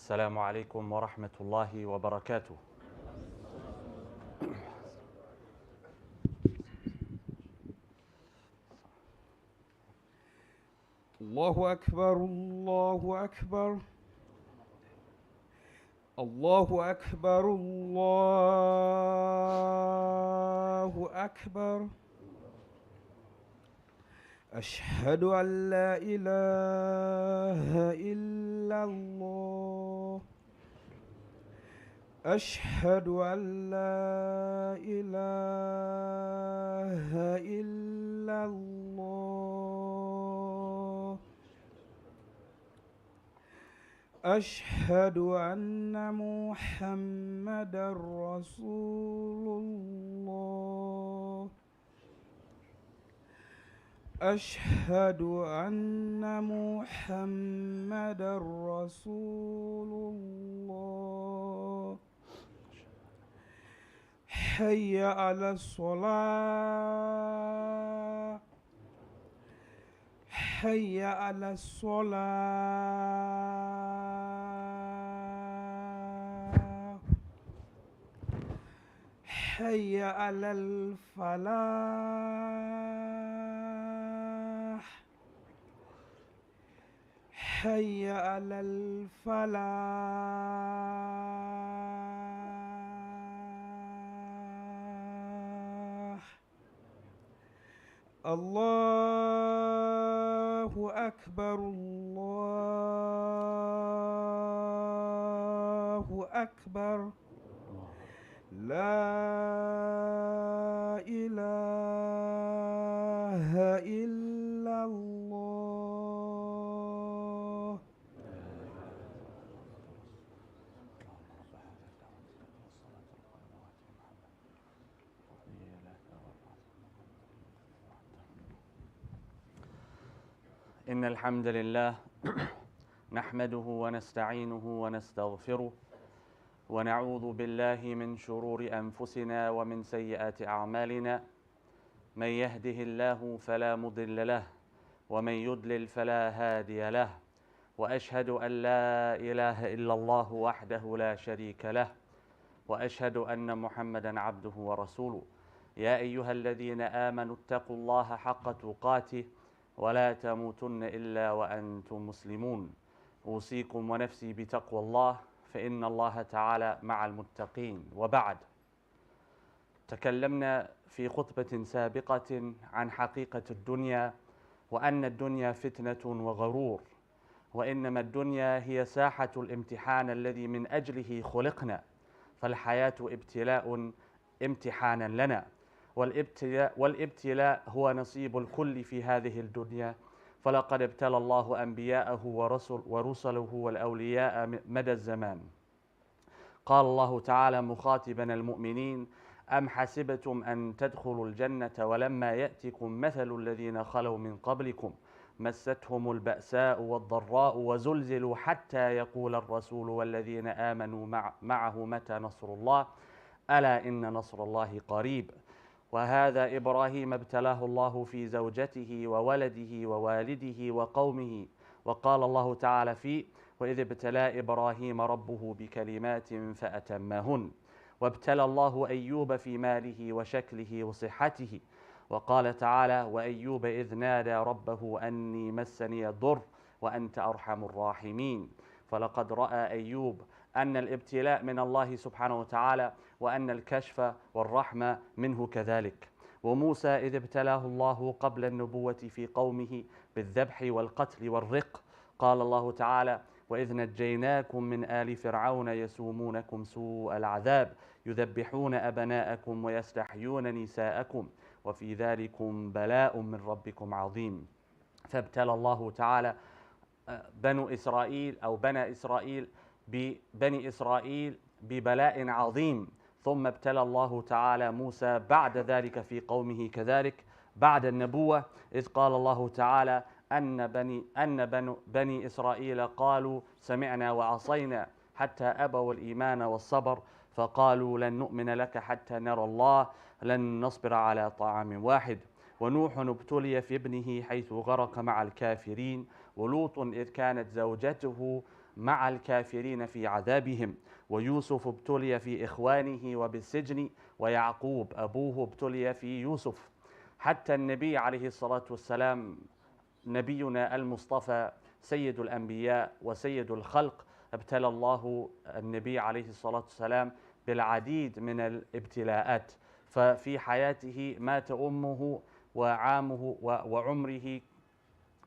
السلام عليكم ورحمة الله وبركاته. الله أكبر الله أكبر الله أكبر الله أكبر. أشهد أن لا إله إلا الله. أشهد أن لا إله إلا الله. أشهد أن محمدا رسول الله. أشهد أن محمدا رسول الله. حي على الصلاة. حي على الصلاة. حي على الفلاح. حي على الفلاح. الله أكبر الله أكبر. لا إله إلا الله. إن الحمد لله نحمده ونستعينه ونستغفره ونعوذ بالله من شرور أنفسنا ومن سيئات أعمالنا. من يهده الله فلا مضل له ومن يضلل فلا هادي له، وأشهد أن لا إله إلا الله وحده لا شريك له، وأشهد أن محمدا عبده ورسوله. يا أيها الذين آمنوا اتقوا الله حق تقاته ولا تموتن إلا وأنتم مسلمون. أوصيكم ونفسي بتقوى الله، فإن الله تعالى مع المتقين. وبعد، تكلمنا في خطبة سابقة عن حقيقة الدنيا، وأن الدنيا فتنة وغرور، وإنما الدنيا هي ساحة الامتحان الذي من أجله خلقنا، فالحياة ابتلاء امتحانا لنا، والابتلاء هو نصيب الكل في هذه الدنيا. فلقد ابتلى الله أنبياءه ورسله والأولياء مدى الزمان. قال الله تعالى مخاطبا المؤمنين: أم حسبتم أن تدخلوا الجنة ولما يأتكم مثل الذين خلوا من قبلكم مستهم البأساء والضراء وزلزلوا حتى يقول الرسول والذين آمنوا معه متى نصر الله ألا إن نصر الله قريب. وهذا إبراهيم ابتلاه الله في زوجته وولده ووالده وقومه، وقال الله تعالى فيه: وإذ ابتلى إبراهيم ربه بكلمات فأتمهن. وابتلى الله أيوب في ماله وشكله وصحته، وقال تعالى: وأيوب إذ نادى ربه أني مسني الضر وأنت أرحم الراحمين. فلقد رأى أيوب أن الابتلاء من الله سبحانه وتعالى، وأن الكشف والرحمة منه كذلك. وموسى إذ ابتلاه الله قبل النبوة في قومه بالذبح والقتل والرق، قال الله تعالى: وإذ نجيناكم من آل فرعون يسومونكم سوء العذاب يذبحون أبناءكم ويستحيون نساءكم وفي ذلكم بلاء من ربكم عظيم. فابتلى الله تعالى بني إسرائيل ببلاء عظيم، ثم ابتلى الله تعالى موسى بعد ذلك في قومه كذلك بعد النبوة، إذ قال الله تعالى: أن بني إسرائيل قالوا سمعنا وعصينا حتى أبوا الإيمان والصبر، فقالوا لن نؤمن لك حتى نرى الله، لن نصبر على طعام واحد. ونوح ابتلي في ابنه حيث غرق مع الكافرين. ولوط إذ كانت زوجته مع الكافرين في عذابهم ويوسف ابتلي في إخوانه وبالسجن ويعقوب أبوه ابتلي في يوسف. حتى النبي عليه الصلاة والسلام نبينا المصطفى سيد الأنبياء وسيد الخلق ابتلى الله النبي عليه الصلاة والسلام بالعديد من الابتلاءات. ففي حياته مات أمه وعامه وعمره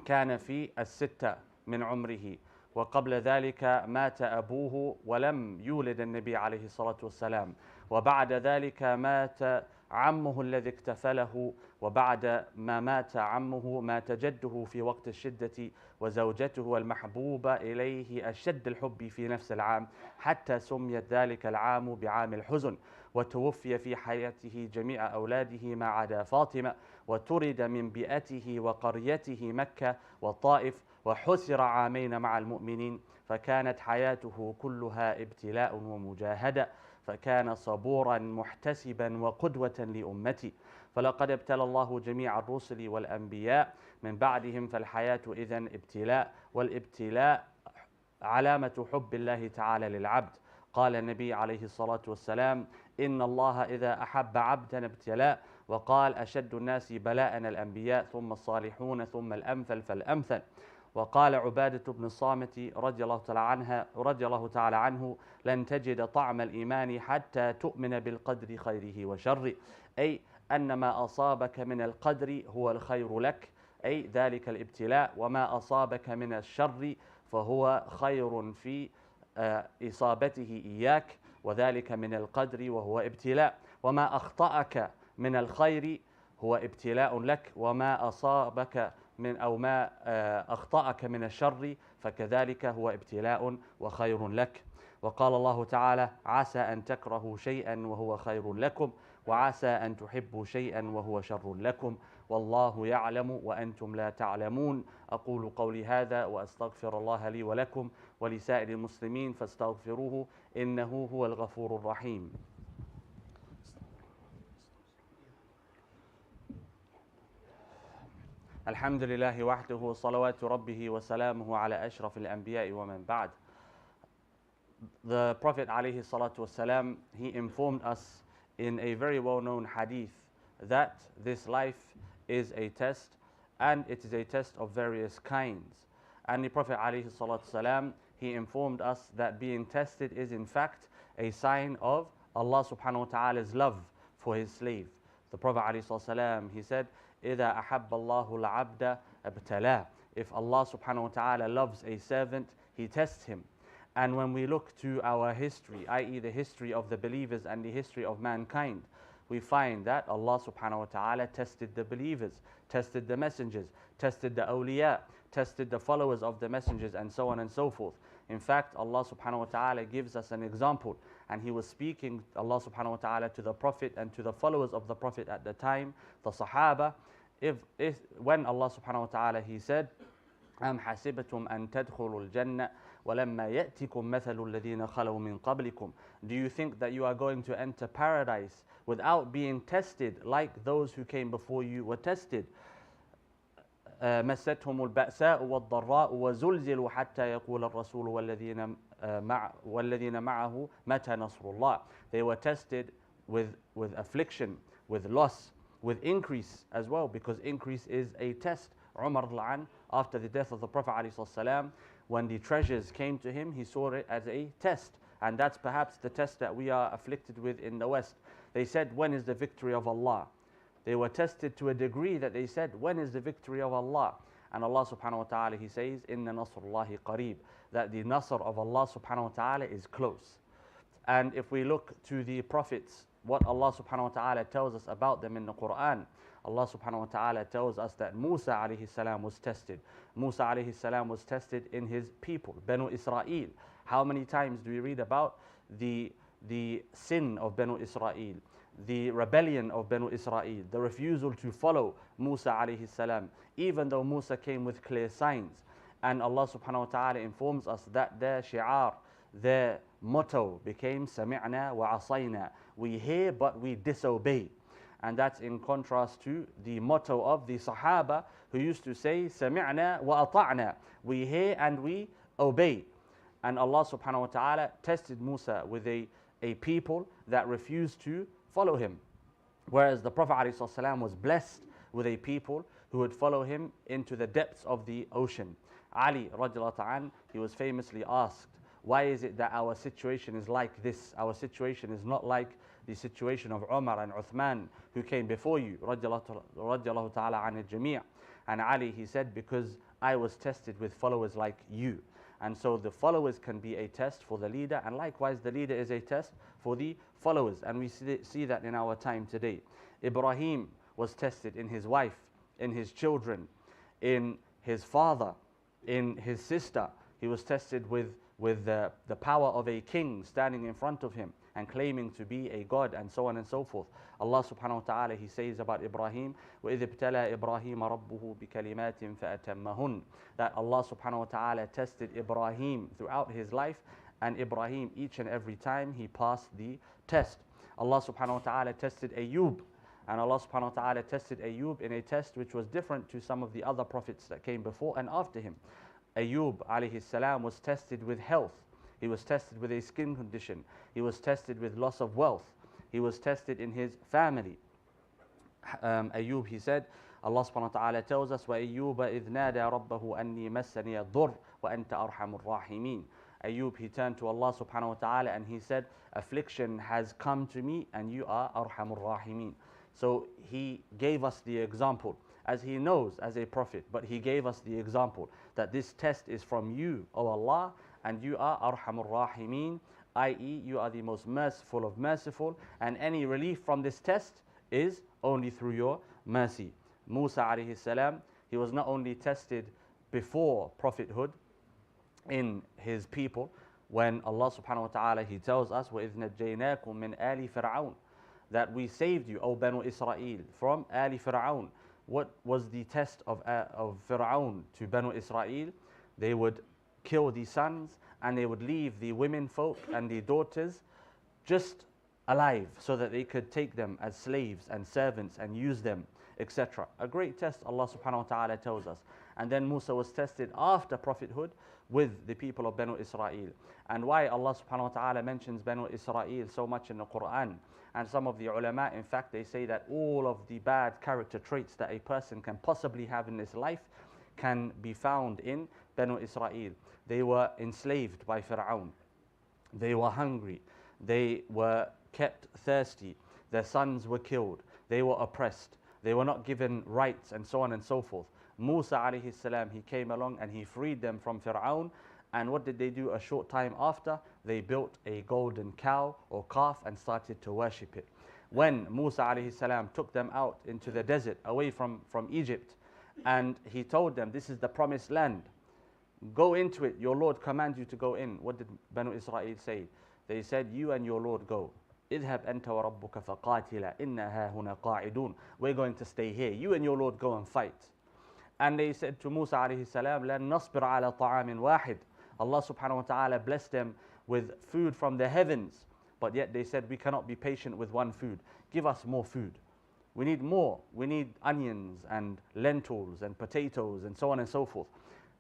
كان في الستة من عمره، وقبل ذلك مات أبوه ولم يولد النبي عليه الصلاة والسلام، وبعد ذلك مات عمه الذي اكتفله، وبعد ما مات عمه مات جده في وقت الشدة وزوجته المحبوبة إليه أشد الحب في نفس العام، حتى سميت ذلك العام بعام الحزن. وتوفي في حياته جميع أولاده ما عدا فاطمة، وطرد من بيئته وقريته مكة والطائف، وحسر عامين مع المؤمنين، فكانت حياته كلها ابتلاء ومجاهدة، فكان صبورا محتسبا وقدوة لأمتي. فلقد ابتلى الله جميع الرسل والأنبياء من بعدهم، فالحياة إذن ابتلاء، والابتلاء علامة حب الله تعالى للعبد. قال النبي عليه الصلاة والسلام: إن الله إذا أحب عبدا ابتلاه، وقال: أشد الناس بلاء الأنبياء ثم الصالحون ثم الأمثل فالأمثل. وقال عبادة بن الصامت رضي الله تعالى عنه: لن تجد طعم الإيمان حتى تؤمن بالقدر خيره وشره، أي أن ما أصابك من القدر هو الخير لك، أي ذلك الابتلاء، وما أصابك من الشر فهو خير في إصابته إياك، وذلك من القدر وهو ابتلاء. وما أخطأك من الخير هو ابتلاء لك، وما أصابك من أو ما أخطأك من الشر فكذلك هو ابتلاء وخير لك. وقال الله تعالى: عسى أن تكرهوا شيئا وهو خير لكم، وعسى أن تحبوا شيئا وهو شر لكم، والله يعلم وأنتم لا تعلمون. أقول قولي هذا وأستغفر الله لي ولكم ولسائر المسلمين فاستغفروه إنه هو الغفور الرحيم. الحمد لله وحده، صلوات ربه وسلامه على أشرف الأنبياء ومن بعد. The Prophet عليه الصلاة والسلام, he informed us in a very well-known hadith that this life is a test, and it is a test of various kinds. And the Prophet عليه الصلاة والسلام, he informed us that being tested is in fact a sign of Allah subhanahu wa ta'ala's love for his slave. The Prophet عليه الصلاة والسلام, he said: إذا أحب الله العبد ابتلاه. If Allah subhanahu wa ta'ala loves a servant, he tests him. And when we look to our history, i.e. the history of the believers and the history of mankind, we find that Allah subhanahu wa ta'ala tested the believers, tested the messengers, tested the awliya, tested the followers of the messengers, and so on and so forth. In fact, Allah subhanahu wa ta'ala gives us an example, and he was speaking, Allah subhanahu wa ta'ala, to the Prophet and to the followers of the Prophet at the time, the Sahaba. When Allah subhanahu wa ta'ala, he said: أم حسبتم أن تدخلوا الجنة ولما يأتكم مثل الذين خلوا من قبلكم. Do you think that you are going to enter paradise without being tested like those who came before you were tested? مستهم البأساء والضراء وزلزلوا حتى يقول الرسول والذين معه متى نصر الله. They were tested with affliction, with loss, with increase as well, because increase is a test. Umar al-An, after the death of the Prophet ﷺ, when the treasures came to him, he saw it as a test. And that's perhaps the test that we are afflicted with in the West. They said, when is the victory of Allah? They were tested to a degree that they said, when is the victory of Allah? And Allah subhanahu wa ta'ala, he says, Inna nasrullahi qareeb, that the nasr of Allah subhanahu wa ta'ala is close. And if we look to the prophets, what Allah subhanahu wa ta'ala tells us about them in the Quran, Allah subhanahu wa ta'ala tells us that Musa alayhi salam was tested. Musa alayhi salam was tested in his people, Banu Israel. How many times do we read about the sin of Banu Israel, the rebellion of Banu Israel, the refusal to follow Musa alayhi salam, even though Musa came with clear signs. And Allah subhanahu wa ta'ala informs us that their shi'ar, their motto became Sami'na wa asayna. We hear but we disobey. And that's in contrast to the motto of the Sahaba, who used to say Sami'na wa ata'na. We hear and we obey. And Allah subhanahu wa ta'ala tested Musa with a people that refused to follow him. Whereas the Prophet ﷺ was blessed with a people who would follow him into the depths of the ocean. Ali radiallahu ta'ala, he was famously asked, why is it that our situation is like this? Our situation is not like the situation of Umar and Uthman who came before you, radiallahu ta'ala an al-jami'. And Ali, he said, because I was tested with followers like you. And so the followers can be a test for the leader, and likewise the leader is a test for the followers. And we see that in our time today. Ibrahim was tested in his wife, in his children, in his father, in his sister. He was tested with the power of a king standing in front of him and claiming to be a god, and so on and so forth. Allah subhanahu wa ta'ala, he says about Ibrahim, وَإِذِ ابْتَلَى إِبْرَاهِيمَ رَبُّهُ بِكَلِمَاتٍ فَأَتَمَّهُنْ, that Allah subhanahu wa ta'ala tested Ibrahim throughout his life, and Ibrahim, each and every time, he passed the test. Allah subhanahu wa ta'ala tested Ayub, and Allah subhanahu wa ta'ala tested Ayub in a test which was different to some of the other prophets that came before and after him. Ayub alayhi salam was tested with health. He was tested with a skin condition. He was tested with loss of wealth. He was tested in his family. Ayub, he said, Allah subhanahu wa ta'ala tells us, وَأَيُّوبَ إِذْ نَادَى رَبَّهُ أَنِّي مَسَّنِيَ الضُّرُّ وَأَنْتَ أَرْحَمُ الرَّاحِمِينَ. Ayub, he turned to Allah subhanahu wa ta'ala and he said, affliction has come to me and you are Arhamur Rahimin. So he gave us the example, as he knows as a prophet, but he gave us the example that this test is from you, O Allah, and you are Arhamur Rahimin, i.e. you are the most merciful of merciful, and any relief from this test is only through your mercy. Musa alayhi salam, he was not only tested before prophethood in his people, when Allah subhanahu wa ta'ala, he tells us, وَإِذْ نَجَّيْنَاكُمْ مِنْ آلِ فِرْعَوْنَ, that we saved you, O Banu Israel, from Ali Fir'aun. What was the test of Fir'aun to Banu Israel? They would kill the sons and they would leave the women folk and the daughters just alive so that they could take them as slaves and servants and use them, etc. A great test, Allah subhanahu wa ta'ala tells us. And then Musa was tested after prophethood with the people of Banu Israel. And why Allah subhanahu wa ta'ala mentions Banu Israel so much in the Quran. And some of the ulama, in fact, they say that all of the bad character traits that a person can possibly have in this life can be found in Banu Israel. They were enslaved by Fir'aun. They were hungry. They were kept thirsty. Their sons were killed. They were oppressed. They were not given rights, and so on and so forth. Musa alayhi salam, he came along and he freed them from Fir'aun. And what did they do a short time after? They built a golden cow or calf and started to worship it. When Musa alayhi salam took them out into the desert away from Egypt, and he told them, this is the promised land, go into it, your Lord commands you to go in. What did Banu Israel say? They said, you and your Lord go. اذهب أنت وربك فقاتلا إنا هاهنا قاعدون. We're going to stay here. You and your Lord go and fight. And they said to Musa alayhi salam, لن نصبر على طعام واحد. Allah subhanahu wa ta'ala blessed them with food from the heavens. But yet they said, we cannot be patient with one food. Give us more food. We need more. We need onions and lentils and potatoes and so on and so forth.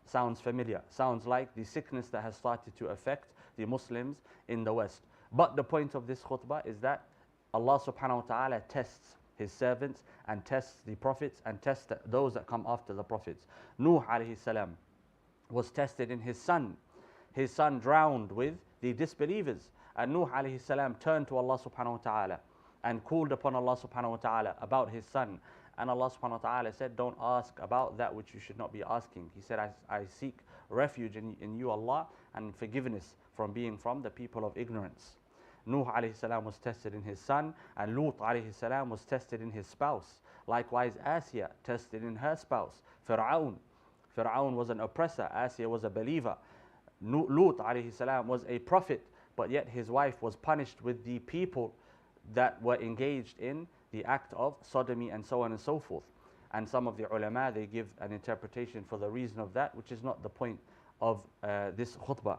Sounds familiar. Sounds like the sickness that has started to affect the Muslims in the West. But the point of this khutbah is that Allah subhanahu wa ta'ala tests his servants and tests the prophets and tests those that come after the prophets. Nuh alayhi salam was tested in his son. His son drowned with the disbelievers. And Nuh alayhi salam turned to Allah subhanahu wa ta'ala and called upon Allah subhanahu wa ta'ala about his son. And Allah subhanahu wa ta'ala said, don't ask about that which you should not be asking. He said, I seek refuge in you, Allah, and forgiveness from being from the people of ignorance. Nuh alayhi salam was tested in his son, and Lut alayhi salam was tested in his spouse. Likewise, Asya tested in her spouse. Fir'aun was an oppressor, Asya was a believer. Lut alayhi salam was a prophet, but yet his wife was punished with the people that were engaged in the act of sodomy and so on and so forth. And some of the ulama, they give an interpretation for the reason of that, which is not the point of this khutbah.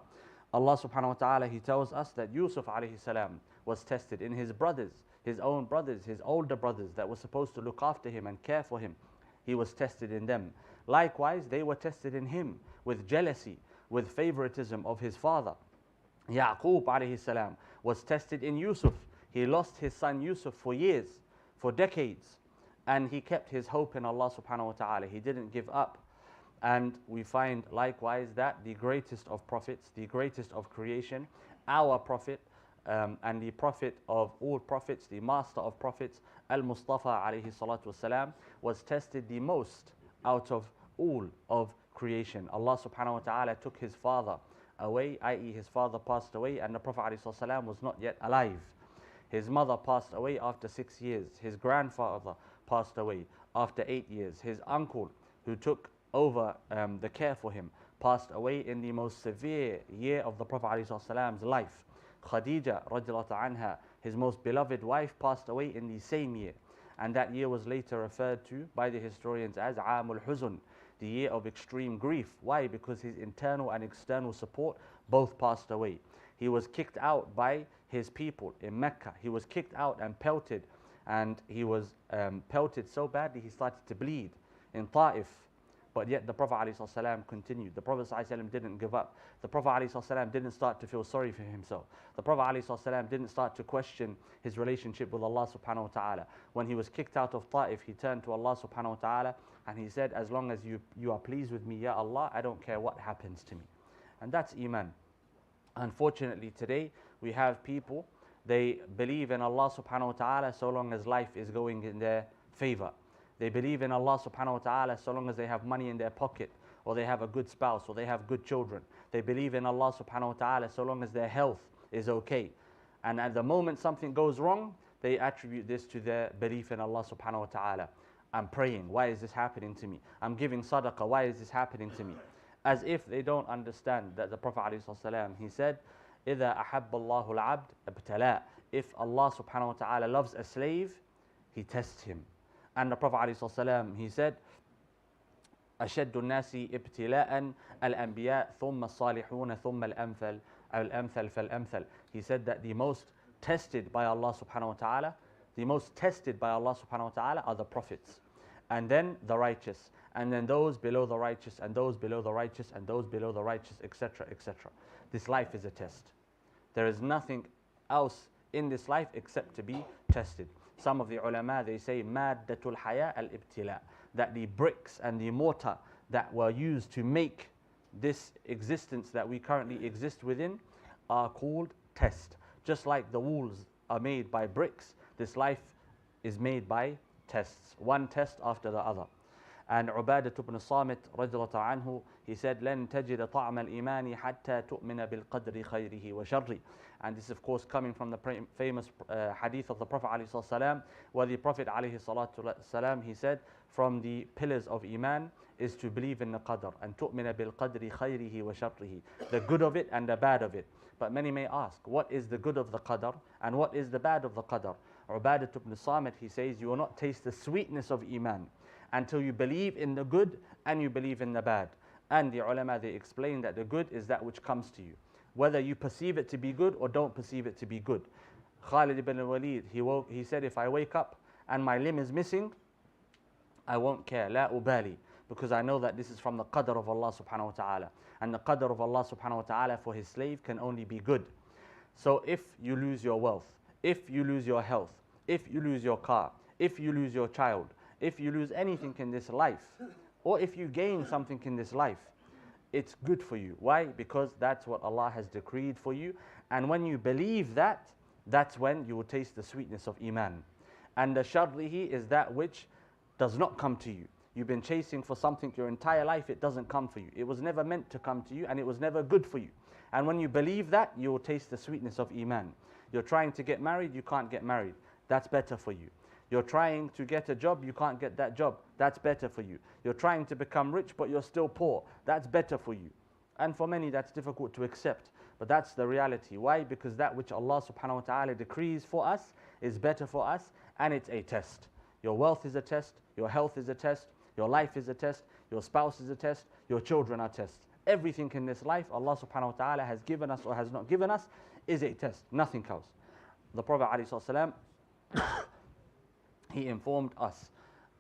Allah subhanahu wa ta'ala, he tells us that Yusuf alayhi salam was tested in his brothers, his own brothers, his older brothers that were supposed to look after him and care for him. He was tested in them. Likewise, they were tested in him with jealousy. with favoritism of his father. Yaqub alayhi salam was tested in Yusuf. He lost his son Yusuf for years, for decades, and he kept his hope in Allah subhanahu wa ta'ala. He didn't give up. And we find likewise that the greatest of prophets, the greatest of creation, our prophet, and the prophet of all prophets, the master of prophets, Al-Mustafa alayhi salatu wasalam, was tested the most out of all of creation. Allah subhanahu wa ta'ala took his father away, i.e. his father passed away, and the Prophet alayhi salatu wasalam was not yet alive. His mother passed away after 6 years. His grandfather passed away after 8 years. His uncle, who took over the care for him, passed away in the most severe year of the Prophet ﷺ's life. Khadija radiallahu anha, his most beloved wife, passed away in the same year. And that year was later referred to by the historians as Amul Huzun, the year of extreme grief. Why? Because his internal and external support both passed away. He was kicked out by his people in Mecca. He was kicked out and pelted, and he was pelted so badly he started to bleed in Ta'if. But yet the Prophet ﷺ continued. The Prophet ﷺ didn't give up. The Prophet ﷺ didn't start to feel sorry for himself. The Prophet ﷺ didn't start to question his relationship with Allah subhanahu wa ta'ala. When he was kicked out of Ta'if, he turned to Allah subhanahu wa ta'ala and he said, as long as you are pleased with me, Ya Allah, I don't care what happens to me. And that's Iman. Unfortunately today, we have people, they believe in Allah subhanahu wa ta'ala so long as life is going in their favor. They believe in Allah subhanahu wa ta'ala so long as they have money in their pocket, or they have a good spouse, or they have good children. They believe in Allah subhanahu wa ta'ala so long as their health is okay. And at the moment something goes wrong, they attribute this to their belief in Allah subhanahu wa ta'ala. I'm praying, why is this happening to me? I'm giving sadaqah, why is this happening to me? As if they don't understand that the Prophet ﷺ, he said, إِذَا أَحَبَّ اللَّهُ الْعَبْدَ ابْتَلَاهُ. If Allah subhanahu wa ta'ala loves a slave, he tests him. And the Prophet ﷺ, he said, أشد الناس ابتلاء الأنبياء ثم الصالحون ثم الأمثل فالأمثل. He said that the most tested by Allah subhanahu wa ta'ala, the most tested by Allah subhanahu wa ta'ala are the prophets. And then the righteous. And then those below the righteous, and those below the righteous, and those below the righteous, etc., etc. This life is a test. There is nothing else in this life except to be tested. Some of the ulama, they say, مادة الحياة الابتلاء, that the bricks and the mortar that were used to make this existence that we currently exist within are called test. Just like the walls are made by bricks, this life is made by tests, one test after the other. And Ubadah ibn Samit radiallahu anhu, he said, لن تجد طعم الإيمان حتى تؤمن بالقدر خيره وشره. And this is of course coming from the famous hadith of the Prophet ﷺ, where the Prophet ﷺ, he said, from the pillars of Iman is to believe in the qadr, and تؤمن بالقدر خيره وشره, the good of it and the bad of it. But many may ask, what is the good of the qadr and what is the bad of the qadr? Ubadah ibn Samit, he says, you will not taste the sweetness of Iman until you believe in the good and you believe in the bad. And the ulama, they explain that the good is that which comes to you, whether you perceive it to be good or don't perceive it to be good. Khalid ibn al-Walid, he said, if I wake up and my limb is missing, I won't care, la ubali, because I know that this is from the qadr of Allah subhanahu wa ta'ala. And the qadr of Allah subhanahu wa ta'ala for his slave can only be good. So if you lose your wealth, if you lose your health, if you lose your car, if you lose your child, if you lose anything in this life, or if you gain something in this life, it's good for you. Why? Because that's what Allah has decreed for you. And when you believe that, that's when you will taste the sweetness of Iman. And the sharrihi is that which does not come to you. You've been chasing for something your entire life, it doesn't come for you. It was never meant to come to you, and it was never good for you. And when you believe that, you will taste the sweetness of Iman. You're trying to get married, you can't get married. That's better for you. You're trying to get a job, you can't get that job. That's better for you. You're trying to become rich, but you're still poor. That's better for you. And for many, that's difficult to accept. But that's the reality. Why? Because that which Allah subhanahu wa ta'ala decrees for us is better for us, and it's a test. Your wealth is a test, your health is a test, your life is a test, your spouse is a test, your children are tests. Everything in this life, Allah subhanahu wa ta'ala has given us or has not given us is a test, nothing else. The Prophet ﷺ, he informed us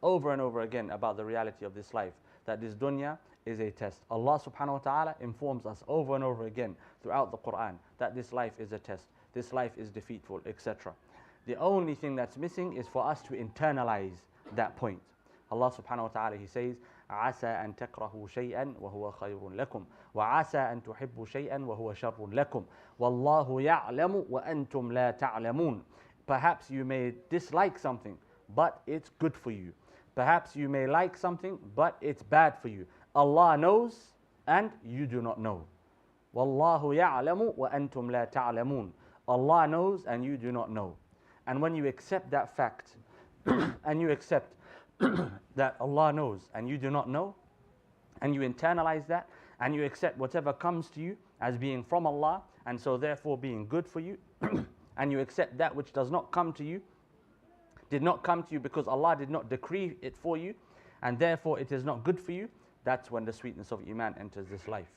over and over again about the reality of this life, that this dunya is a test. Allah subhanahu wa ta'ala informs us over and over again throughout the Quran that this life is a test, this life is defeatful, etc. The only thing that's missing is for us to internalize that point. Allah subhanahu wa ta'ala, He says, عَسَىٰ أَن تَكْرَهُوا شَيْئًا وَهُوَ خَيْرٌ لَكُمْ وَعَسَىٰ أَن تُحِبُّوا شَيْئًا وَهُوَ شَرٌ لَكُمْ وَاللَّهُ يَعْلَمُ وَأَنْتُمْ لَا تَعْلَمُونَ. Perhaps you may dislike something, but it's good for you. Perhaps you may like something, but it's bad for you. Allah knows and you do not know. وَاللَّهُ يَعْلَمُ وَأَنْتُمْ لَا تَعْلَمُونَ. Allah knows and you do not know. And when you accept that fact, and you accept that Allah knows and you do not know, and you internalize that, and you accept whatever comes to you as being from Allah, and so therefore being good for you, and you accept that which does not come to you, did not come to you because Allah did not decree it for you, and therefore it is not good for you, that's when the sweetness of Iman enters this life.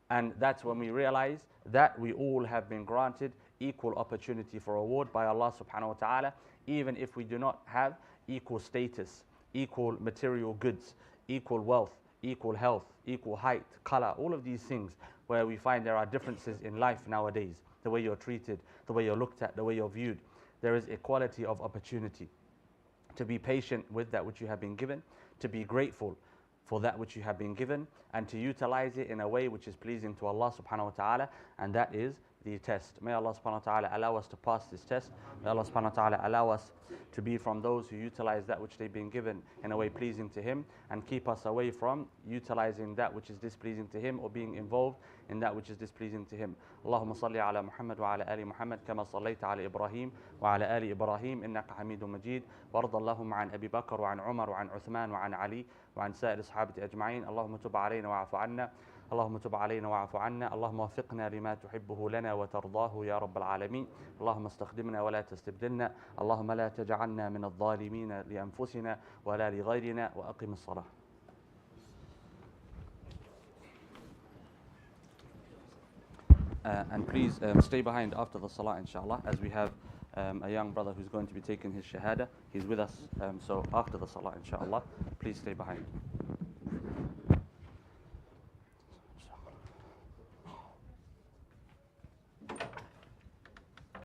And that's when we realize that we all have been granted equal opportunity for reward by Allah subhanahu wa ta'ala, even if we do not have equal status, equal material goods, equal wealth, equal health, equal height, color, all of these things where we find there are differences in life nowadays, the way you're treated, the way you're looked at, the way you're viewed. There is equality of opportunity. To be patient with that which you have been given, to be grateful for that which you have been given, and to utilize it in a way which is pleasing to Allah subhanahu wa ta'ala, and that is the test. May Allah subhanahu wa ta'ala allow us to pass this test. May Allah subhanahu wa ta'ala allow us to be from those who utilize that which they've been given in a way pleasing to Him, and keep us away from utilizing that which is displeasing to Him or being involved in that which is displeasing to Him. Allahumma salli ala Muhammad wa ala ali Muhammad kama sallaita ala Ibrahim wa ala ali Ibrahim innaka Hamidun Majid wa arda Allahumma an Abi Bakr wa an Umar wa an Uthman wa an Ali wa an sa'ir sahabati ajma'in. Allahumma tub alayna wa afu anna. اللهم تب علينا واعف عنا. اللهم وفقنا لما تحبه لنا وترضاه يا رب العالمين. اللهم استخدمنا ولا تستبدلنا. اللهم لا تجعلنا من الظالمين لأنفسنا ولا لغيرنا. وأقم الصلاة. And please stay behind after the salah inshallah, as we have a young brother who's going to be taking his shahada. He's with us, so after the salah inshallah, please stay behind.